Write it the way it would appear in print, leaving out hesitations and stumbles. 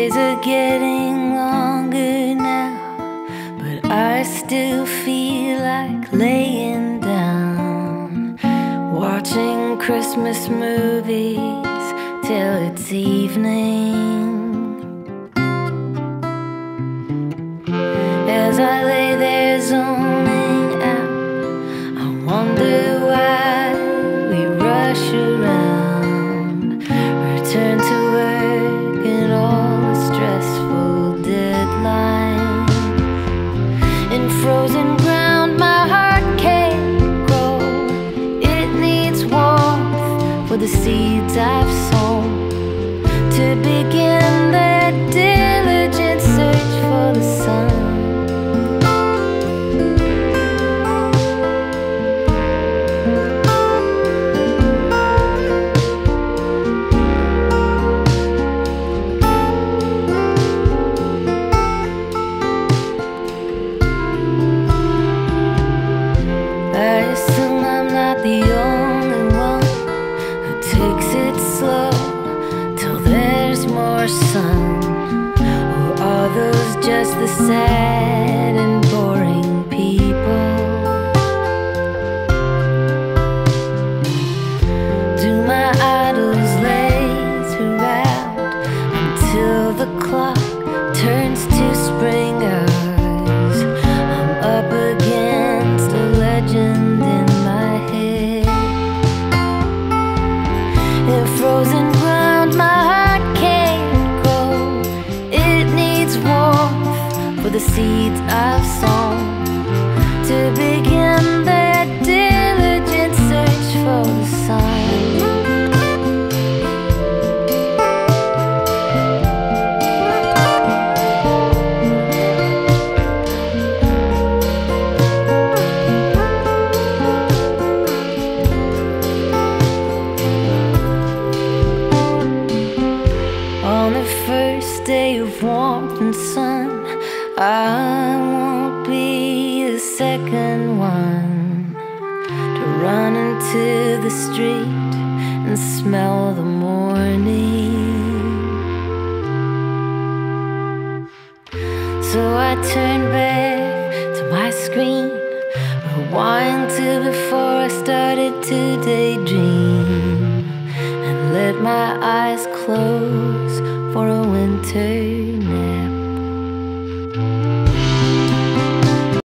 days are getting longer now, but I still feel like laying down, watching Christmas movies till it's evening. As I lay there zoning out, I wonder why we rush around, return to work and all the stressful deadlines. In frozen ground my heart can't grow. It needs warmth for the seeds I've sown, to begin their diligent search for the sun. I assume I'm not the only one who takes it slow till there's more sun. Or are those just the sad and boring people? Do my idols laser out until the clock turns to spring hours? I'm up against a legend in my head. In frozen ground my heart can't grow. It needs warmth for the seeds I've sown, to begin their diligent search for the sun. On the first day of warmth and sun, I won't be the second one to run into the street and smell the morning. So I turn back to my screen, rewind to before I started to daydream, and let my eyes close for a winter nap.